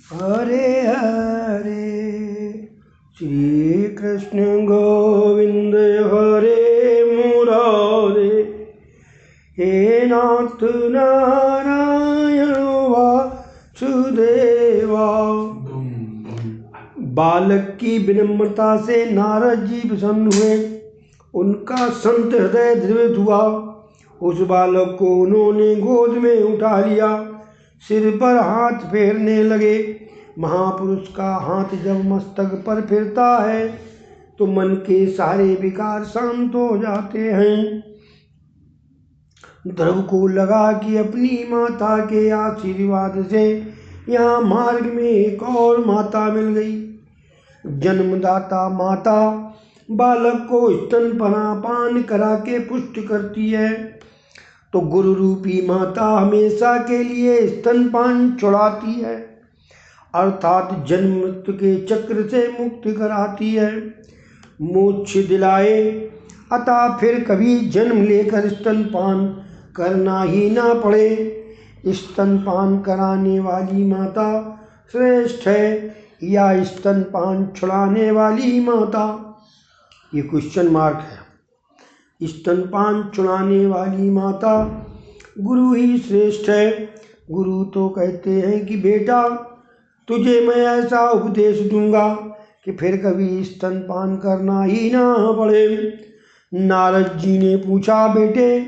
हरे हरे श्री कृष्ण गोविंद हरे मुरारे, हे नाथ नारायण वासुदेवा। बालक की विनम्रता से नारद जी प्रसन्न हुए। उनका संत हृदय द्रवित हुआ। उस बालक को उन्होंने गोद में उठा लिया, सिर पर हाथ फेरने लगे। महापुरुष का हाथ जब मस्तक पर फिरता है तो मन के सारे विकार शांत हो जाते हैं। ध्रुव को लगा कि अपनी माता के आशीर्वाद से यहाँ मार्ग में एक और माता मिल गई। जन्मदाता माता बालक को स्तनपान पान करा के पुष्ट करती है, तो गुरु रूपी माता हमेशा के लिए स्तनपान छुड़ाती है, अर्थात जन्म मृत्यु के चक्र से मुक्त कराती है, मोक्ष दिलाए। अतः फिर कभी जन्म लेकर स्तनपान करना ही ना पड़े। स्तनपान कराने वाली माता श्रेष्ठ है या स्तनपान छुड़ाने वाली माता? ये क्वेश्चन मार्क है। स्तनपान छुड़ाने वाली माता गुरु ही श्रेष्ठ है। गुरु तो कहते हैं कि बेटा तुझे मैं ऐसा उपदेश दूंगा कि फिर कभी स्तनपान करना ही ना पड़े। नारद जी ने पूछा, बेटे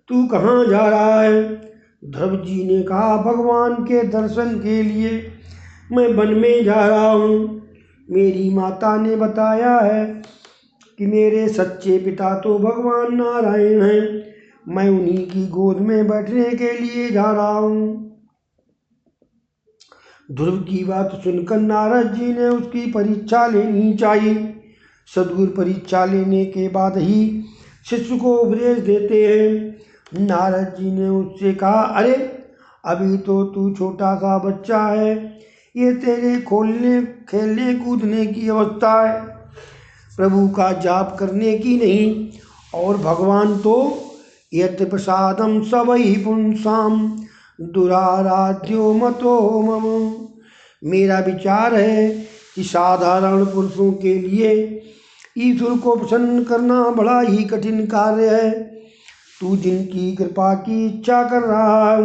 तू कहाँ जा रहा है? ध्रुव जी ने कहा, भगवान के दर्शन के लिए मैं वन में जा रहा हूँ। मेरी माता ने बताया है कि मेरे सच्चे पिता तो भगवान नारायण हैं। मैं उन्हीं की गोद में बैठने के लिए जा रहा हूँ। ध्रुव की बात सुनकर नारद जी ने उसकी परीक्षा लेनी चाहिए। सद्गुरु परीक्षा लेने के बाद ही शिष्य को उपदेश देते हैं। नारद जी ने उससे कहा, अरे अभी तो तू छोटा सा बच्चा है, ये तेरे खेलने कूदने की अवस्था है, प्रभु का जाप करने की नहीं। और भगवान तो यत् प्रसादम सबई पुंसाम दुराराध्यो मतो मम। मेरा विचार है कि साधारण पुरुषों के लिए ईश्वर को प्रसन्न करना बड़ा ही कठिन कार्य है। तू जिनकी कृपा की इच्छा कर रहा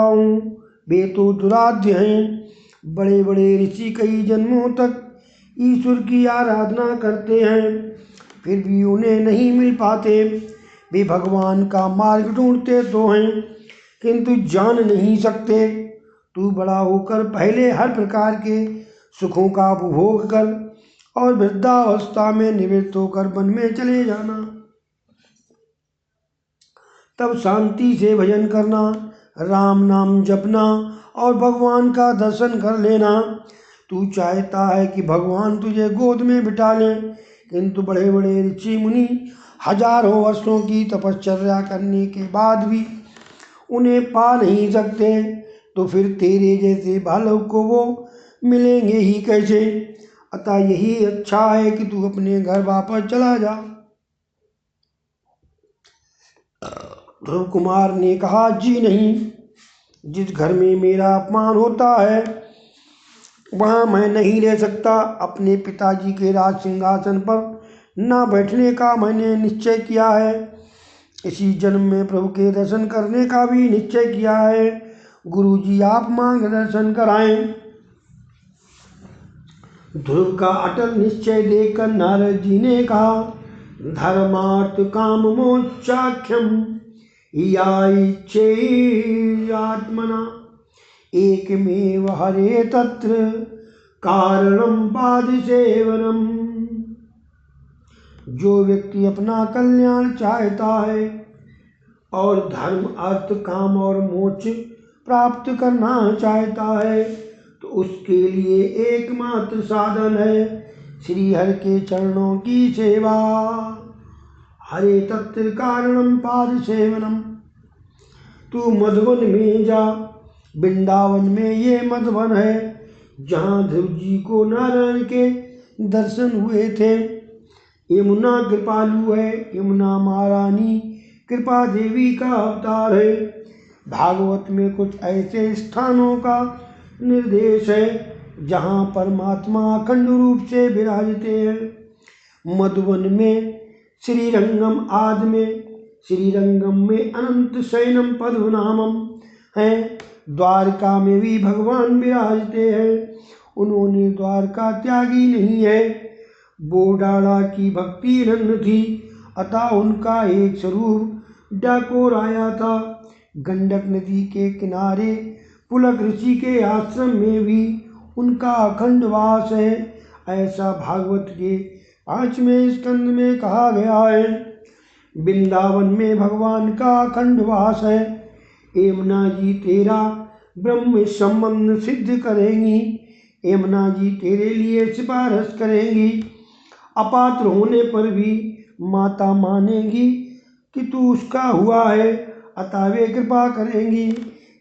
हूँ वे तो दुराध्य हैं। बड़े बड़े ऋषि कई जन्मों तक ईश्वर की आराधना करते हैं, फिर भी उन्हें नहीं मिल पाते। वे भगवान का मार्ग ढूंढते तो हैं किंतु जान नहीं सकते। तू बड़ा होकर पहले हर प्रकार के सुखों का उपभोग कर और वृद्धावस्था में निवृत्त होकर वन में चले जाना। तब शांति से भजन करना, राम नाम जपना और भगवान का दर्शन कर लेना। तू चाहता है कि भगवान तुझे गोद में बिठा लें, किंतु बड़े बड़े ऋषि मुनि हजारों वर्षों की तपश्चर्या करने के बाद भी उन्हें पा नहीं सकते, तो फिर तेरे जैसे बालक को वो मिलेंगे ही कैसे? अतः यही अच्छा है कि तू अपने घर वापस चला जा। ध्रुव कुमार ने कहा, जी नहीं, जिस घर में मेरा अपमान होता है वहाँ मैं नहीं रह सकता। अपने पिताजी के राज सिंहासन पर न बैठने का मैंने निश्चय किया है। इसी जन्म में प्रभु के दर्शन करने का भी निश्चय किया है। गुरुजी आप मार्गदर्शन कराएं। ध्रुव का अटल निश्चय देखकर नारद जी ने कहा, धर्मार्थ काम मोक्षाख्यम आत्मना एकमेव हरे तत्र कारणम पादि सेवनम। जो व्यक्ति अपना कल्याण चाहता है और धर्म अर्थ काम और मोक्ष प्राप्त करना चाहता है तो उसके लिए एकमात्र साधन है श्री हरि के चरणों की सेवा। हरे तत्र कारणम पाद सेवनम। तू मधुवन में जा, वृंदावन में ये मधुवन है जहाँ ध्रुव जी को नारायण के दर्शन हुए थे। यमुना कृपालु है, यमुना महारानी कृपा देवी का अवतार है। भागवत में कुछ ऐसे स्थानों का निर्देश है जहाँ परमात्मा अखंड रूप से विराजते हैं। मधुवन में श्रीरंगम आदि में, श्रीरंगम में अनंत शयनम पद्मनाभम है। द्वारका में भी भगवान विराजते हैं। उन्होंने द्वारका त्यागी नहीं है। बोडाला की भक्ति रंग थी, अतः उनका एक स्वरूप डाकोर आया था। गंडक नदी के किनारे पुलक ऋषि के आश्रम में भी उनका अखंड वास है, ऐसा भागवत के 5वें स्कंद में कहा गया है। वृंदावन में भगवान का अखंड वास है। यमुना जी तेरा ब्रह्म संबंध सिद्ध करेंगी, यमुना जी तेरे लिए सिफारिश करेंगी। अपात्र होने पर भी माता मानेगी कि तू उसका हुआ है, अतः वे कृपा करेंगी।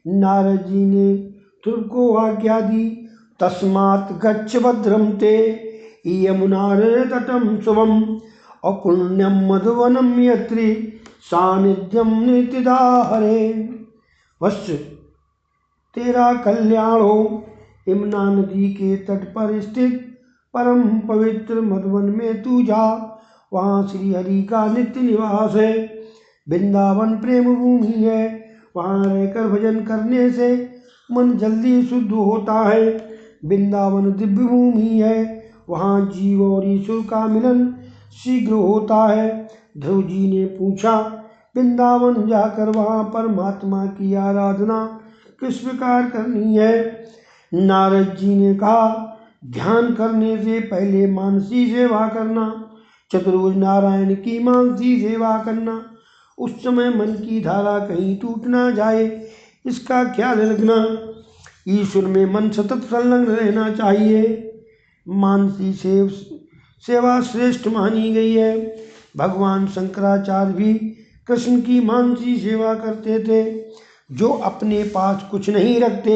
नारद जी ने ध्रुव को आज्ञा दी, तस्मात् गच्छ भद्रम ते यमुनार तटम शुभम अपुण्यम मधुवनम यत्रि सानिध्यम नित्यदा हरे। वत्स तेरा कल्याण हो। यमुना नदी के तट पर स्थित परम पवित्र मधुवन में तू जा, वहाँ श्री हरि का नित्य निवास है। वृंदावन प्रेम भूमि है, वहाँ रहकर भजन करने से मन जल्दी शुद्ध होता है। वृंदावन दिव्य भूमि है, वहाँ जीव और ईश्वर का मिलन शीघ्र होता है। ध्रुव जी ने पूछा, वृंदावन जाकर वहाँ परमात्मा की आराधना किस प्रकार करनी है? नारद जी ने कहा, ध्यान करने से पहले मानसी सेवा करना, चतुर्भुज नारायण की मानसी सेवा करना, उस समय मन की धारा कहीं टूट ना जाए, इसका ख्याल रखना। ईश्वर में मन सतत संलग्न रहना चाहिए। मानसी सेवा श्रेष्ठ मानी गई है। भगवान शंकराचार्य भी कृष्ण की मानसी सेवा करते थे। जो अपने पास कुछ नहीं रखते,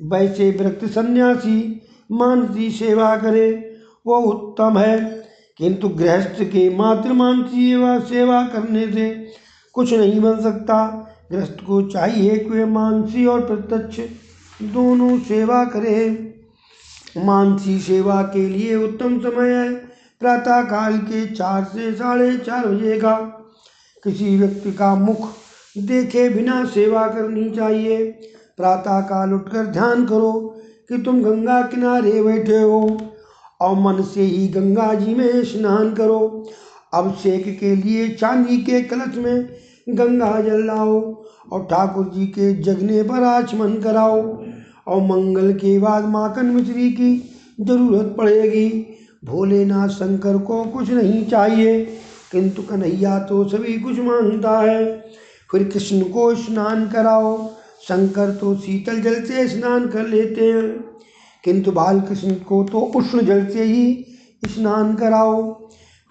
वैसे विरक्त सन्यासी मानसी सेवा करे, वो उत्तम है। किंतु गृहस्थ के मात्र मानसी सेवा करने से कुछ नहीं बन सकता। गृहस्थ को चाहिए कि वे मानसी और प्रत्यक्ष दोनों सेवा करे। मानसी सेवा के लिए उत्तम समय है प्रातः काल के 4 से 4:30 बजे का। किसी व्यक्ति का मुख देखे बिना सेवा करनी चाहिए। प्रातः काल उठकर ध्यान करो कि तुम गंगा किनारे बैठे हो और मन से ही गंगा जी में स्नान करो। अभिषेक के लिए चांदी के कलश में गंगा जल लाओ और ठाकुर जी के जगने पर आचमन कराओ। और मंगल के बाद माखन मिश्री की जरूरत पड़ेगी। भोलेनाथ शंकर को कुछ नहीं चाहिए, किंतु कन्हैया तो सभी कुछ मांगता है। फिर कृष्ण को स्नान कराओ। शंकर तो शीतल जल से स्नान कर लेते हैं, किंतु बाल कृष्ण को तो उष्ण जल से ही स्नान कराओ।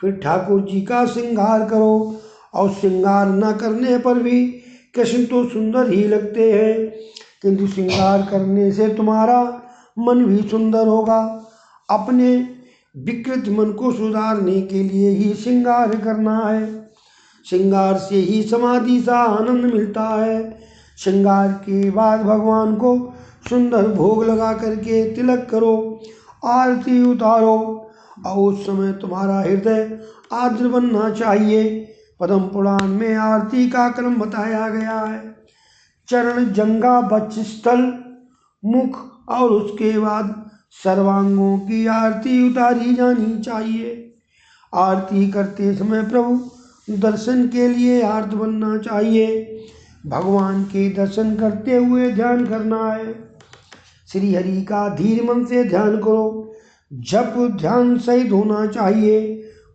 फिर ठाकुर जी का श्रृंगार करो, और श्रृंगार न करने पर भी कृष्ण तो सुंदर ही लगते हैं, किंतु श्रृंगार करने से तुम्हारा मन भी सुंदर होगा। अपने विकृत मन को सुधारने के लिए ही श्रृंगार करना है। श्रृंगार से ही समाधि सा आनंद मिलता है। श्रृंगार के बाद भगवान को सुंदर भोग लगा करके तिलक करो, आरती उतारो, और उस समय तुम्हारा हृदय आर्द्र बनना चाहिए। पद्म पुराण में आरती का क्रम बताया गया है। चरण, जंघा, वक्षस्थल, मुख और उसके बाद सर्वांगों की आरती उतारी जानी चाहिए। आरती करते समय प्रभु दर्शन के लिए आर्त बनना चाहिए। भगवान के दर्शन करते हुए ध्यान करना है। श्री हरि का धीर मन से ध्यान करो। जप ध्यान सहित होना चाहिए।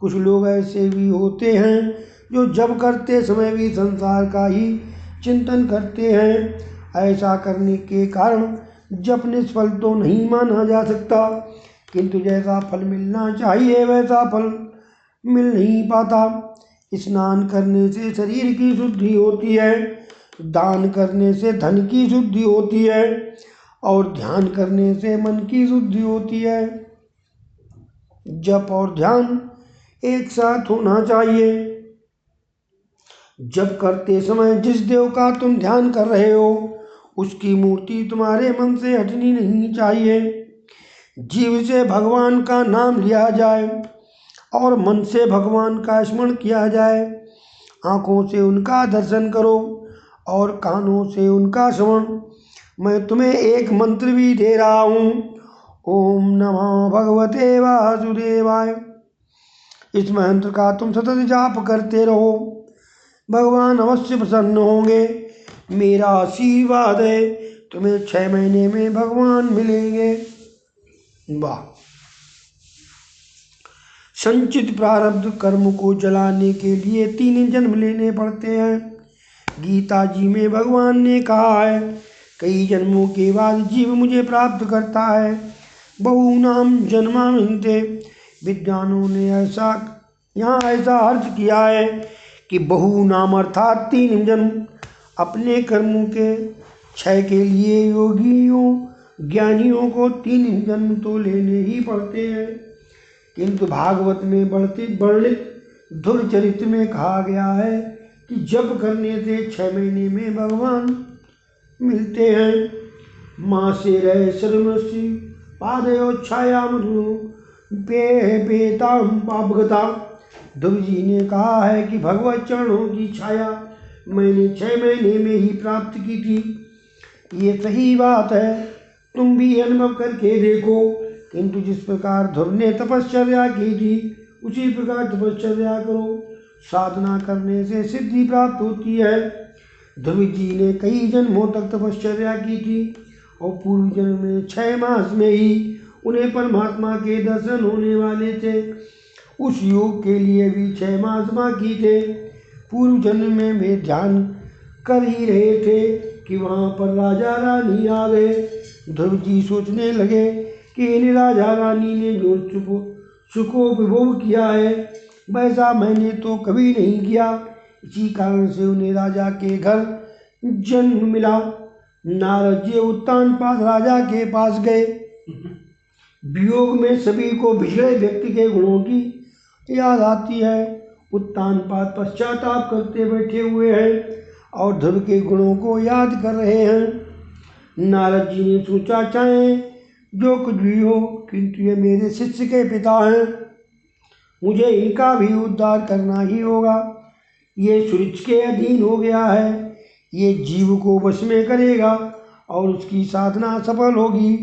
कुछ लोग ऐसे भी होते हैं जो जप करते समय भी संसार का ही चिंतन करते हैं। ऐसा करने के कारण जप निष्फल तो नहीं माना जा सकता, किंतु जैसा फल मिलना चाहिए वैसा फल मिल नहीं पाता। स्नान करने से शरीर की शुद्धि होती है, दान करने से धन की शुद्धि होती है, और ध्यान करने से मन की शुद्धि होती है। जप और ध्यान एक साथ होना चाहिए। जप करते समय जिस देव का तुम ध्यान कर रहे हो उसकी मूर्ति तुम्हारे मन से हटनी नहीं चाहिए। जीव से भगवान का नाम लिया जाए और मन से भगवान का स्मरण किया जाए। आँखों से उनका दर्शन करो और कानों से उनका श्रवण। मैं तुम्हें एक मंत्र भी दे रहा हूँ। ओम नमः भगवते वासुदेवाय। इस मंत्र का तुम सतत जाप करते रहो, भगवान अवश्य प्रसन्न होंगे। मेरा आशीर्वाद है, तुम्हें 6 महीने में भगवान मिलेंगे। वाह। संचित प्रारब्ध कर्म को जलाने के लिए 3 जन्म लेने पड़ते हैं। गीता जी में भगवान ने कहा है, कई जन्मों के बाद जीव मुझे प्राप्त करता है। बहुनाम जन्मान्ते। विद्वानों ने यहाँ ऐसा अर्थ किया है कि बहुनाम अर्थात 3 जन्म। अपने कर्मों के क्षय के लिए योगियों ज्ञानियों को 3 जन्म तो लेने ही पड़ते हैं। किंतु भागवत में वर्णित ध्रुव चरित्र में कहा गया है कि जप करने से 6 महीने में भगवान मिलते हैं। माँ से रह श्रमसी पादयोच्छायाम पेताम पापगता। ध्रुव जी ने कहा है कि भगवत चरणों की छाया मैंने 6 महीने में ही प्राप्त की थी। ये सही बात है, तुम भी अनुभव करके देखो। किंतु जिस प्रकार ध्रुव ने तपश्चर्या की थी उसी प्रकार तपश्चर्या करो। साधना करने से सिद्धि प्राप्त होती है। ध्रुव जी ने कई जन्मों तक तपश्चर्या की थी और पूर्व जन्म में 6 मास में ही उन्हें परमात्मा के दर्शन होने वाले थे। उस योग के लिए भी 6 मास बाकी थे। पूर्व जन्म में वे ध्यान कर ही रहे थे कि वहाँ पर राजा रानी आ गए। ध्रुव जी सोचने लगे कि इन राजा रानी ने जो सुखोपभोग किया है वैसा मैंने तो कभी नहीं किया। इसी कारण से उन्हें राजा के घर जन्म मिला। नारद जी उत्तानपाद राजा के पास गए। वियोग में सभी को बिछड़े व्यक्ति के गुणों की याद आती है। उत्तानपाद पश्चाताप करते बैठे हुए हैं और ध्रुव के गुणों को याद कर रहे हैं। नारद जी ने सोचा, चाहे जो कुछ भी हो, किंतु ये मेरे शिष्य के पिता हैं, मुझे इनका भी उद्धार करना ही होगा। ये सुरुचि के अधीन हो गया है, ये जीव को वश में करेगा और उसकी साधना सफल होगी।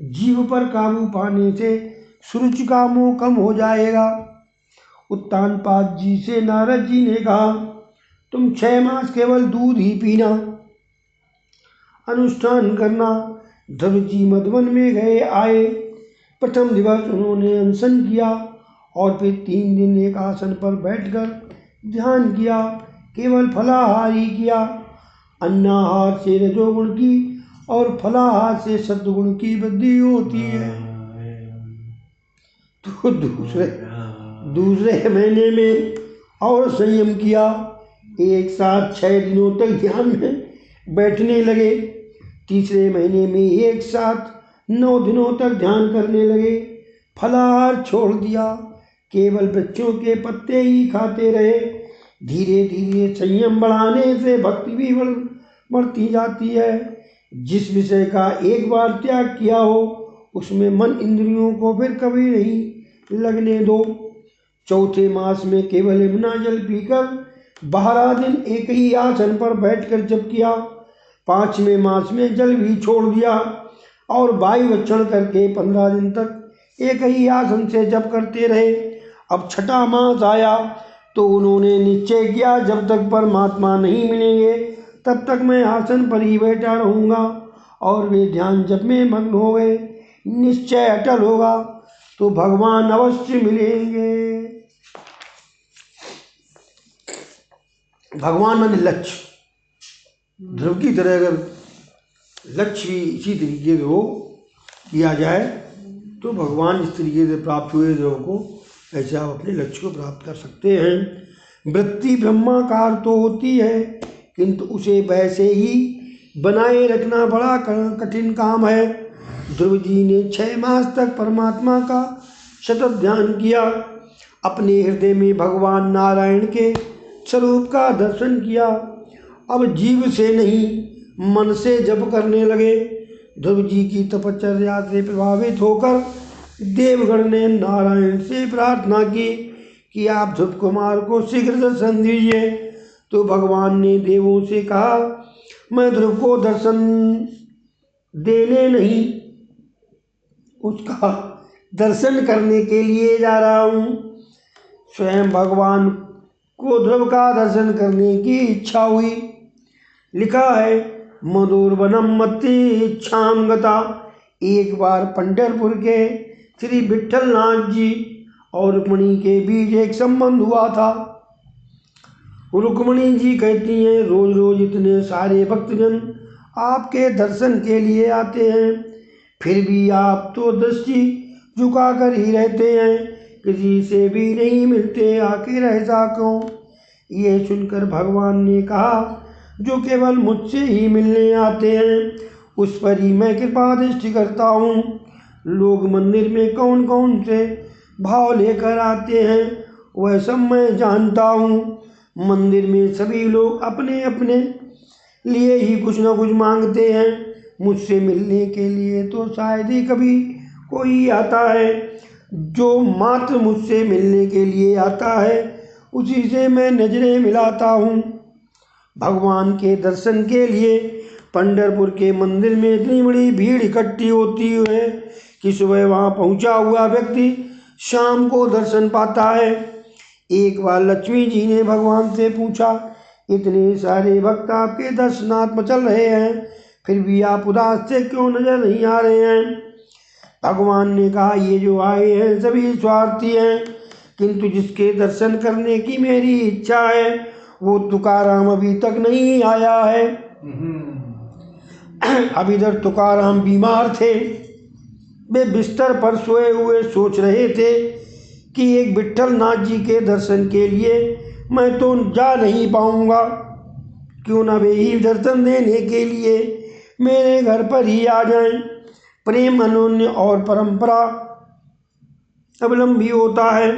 जीव पर काबू पाने से सुरुचि का मोह कम हो जाएगा। उत्तानपाद जी से नारद जी ने कहा, तुम 6 मास केवल दूध ही पीना, अनुष्ठान करना। ध्रुव जी मधुवन में गए आए। प्रथम दिवस उन्होंने अनशन किया और फिर 3 दिन एक आसन पर बैठकर ध्यान किया। केवल फलाहार ही किया। अन्नाहार से रजोगुण की और फलाहार से सत्वगुण की वृद्धि होती है। तो दूसरे महीने में और संयम किया। एक साथ 6 दिनों तक ध्यान में बैठने लगे। तीसरे महीने में एक साथ 9 दिनों तक ध्यान करने लगे। फलाहार छोड़ दिया, केवल वृक्षों के पत्ते ही खाते रहे। धीरे धीरे संयम बढ़ाने से भक्ति भी बढ़ती जाती है। जिस विषय का एक बार त्याग किया हो उसमें मन इंद्रियों को फिर कभी नहीं लगने दो। चौथे मास में केवल यमुना जल पीकर 12 दिन एक ही आसन पर बैठकर जप किया। 5वें मास में जल भी छोड़ दिया और वायु भक्षण करके 15 दिन तक एक ही आसन से जप करते रहे। अब 6ठा मास आया तो उन्होंने निश्चय किया, जब तक परमात्मा नहीं मिलेंगे तब तक मैं आसन पर ही बैठा रहूँगा। और वे ध्यान जप में मग्न हो गए। निश्चय अटल होगा तो भगवान अवश्य मिलेंगे। भगवान माने लक्ष्य। ध्रुव की तरह अगर लक्ष्य भी इसी तरीके से हो किया जाए तो भगवान इस तरीके से प्राप्त हुए ध्रुव को, ऐसे आप अपने लक्ष्य को प्राप्त कर सकते हैं। वृत्ति ब्रह्माकार तो होती है, किंतु उसे वैसे ही बनाए रखना बड़ा कठिन काम है। ध्रुव जी ने 6 मास तक परमात्मा का सतत ध्यान किया। अपने हृदय में भगवान नारायण के स्वरूप का दर्शन किया। अब जीव से नहीं मन से जप करने लगे। ध्रुव जी की तपश्चर्या से प्रभावित होकर देवगण ने नारायण से प्रार्थना की कि आप ध्रुव कुमार को शीघ्र दर्शन दीजिए। तो भगवान ने देवों से कहा, मैं ध्रुव को दर्शन देने नहीं, उसका दर्शन करने के लिए जा रहा हूँ। स्वयं भगवान को ध्रुव का दर्शन करने की इच्छा हुई। लिखा है, मधुरवनम मत्ति इच्छाम गता। एक बार पंढरपुर के श्री विठलनाथ जी और रुक्मणी के बीच एक संबंध हुआ था। रुक्मणी जी कहती हैं, रोज रोज इतने सारे भक्तजन आपके दर्शन के लिए आते हैं, फिर भी आप तो दृष्टि झुका कर ही रहते हैं, किसी से भी नहीं मिलते, आखिर ऐसा क्यों? ये सुनकर भगवान ने कहा, जो केवल मुझसे ही मिलने आते हैं उस पर ही मैं कृपा दृष्टि करता हूँ। लोग मंदिर में कौन कौन से भाव लेकर आते हैं वह सब मैं जानता हूँ। मंदिर में सभी लोग अपने अपने लिए ही कुछ न कुछ मांगते हैं, मुझसे मिलने के लिए तो शायद ही कभी कोई आता है। जो मात्र मुझसे मिलने के लिए आता है उसी से मैं नजरें मिलाता हूँ। भगवान के दर्शन के लिए पंढरपुर के मंदिर में इतनी बड़ी भीड़ इकट्ठी होती है कि सुबह वहाँ पहुँचा हुआ व्यक्ति शाम को दर्शन पाता है। एक बार लक्ष्मी जी ने भगवान से पूछा, इतने सारे भक्त आपके दर्शनार्थ चल रहे हैं, फिर भी आप उदास से क्यों नजर नहीं आ रहे हैं? भगवान ने कहा, ये जो आए हैं सभी स्वार्थी हैं, किंतु जिसके दर्शन करने की मेरी इच्छा है वो तुकाराम अभी तक नहीं आया है। अब इधर तुकाराम बीमार थे, वे बिस्तर पर सोए हुए सोच रहे थे कि एक विठलनाथ जी के दर्शन के लिए मैं तो जा नहीं पाऊंगा, क्यों ना वे ही दर्शन देने के लिए मेरे घर पर ही आ जाएं। प्रेम अनोन्य और परंपरा अवलंबी होता है।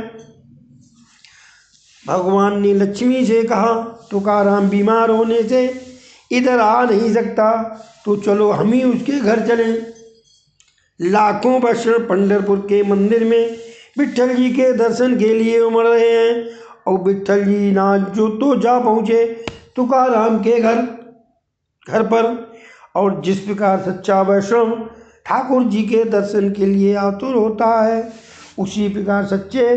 भगवान ने लक्ष्मी से कहा, तुकाराम बीमार होने से इधर आ नहीं सकता, तो चलो हम ही उसके घर चलें। लाखों वर्ष पंढरपुर के मंदिर में विट्ठल जी के दर्शन के लिए उमड़ रहे हैं और विट्ठल जी नाथ जो तो जा पहुँचे तुकाराम के घर पर। और जिस प्रकार सच्चा वैष्णव ठाकुर जी के दर्शन के लिए आतुर होता है, उसी प्रकार सच्चे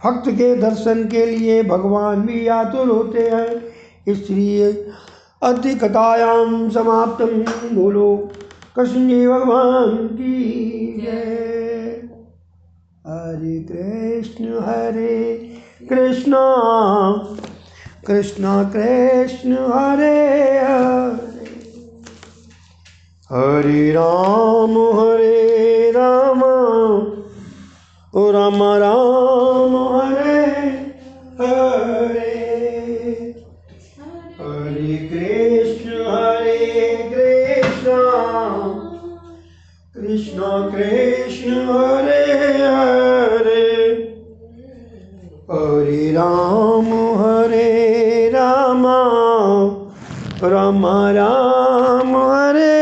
भक्त के दर्शन के लिए भगवान भी आतुर होते हैं। इसलिए अधिकतायाम समाप्तम। बोलो कृष्ण जी भगवान की जय। हरे कृष्ण कृष्ण कृष्ण हरे हरे, हरे राम राम राम हरे हरे, हरे कृष्ण कृष्ण कृष्ण हरे हरे, हरे राम राम राम हरे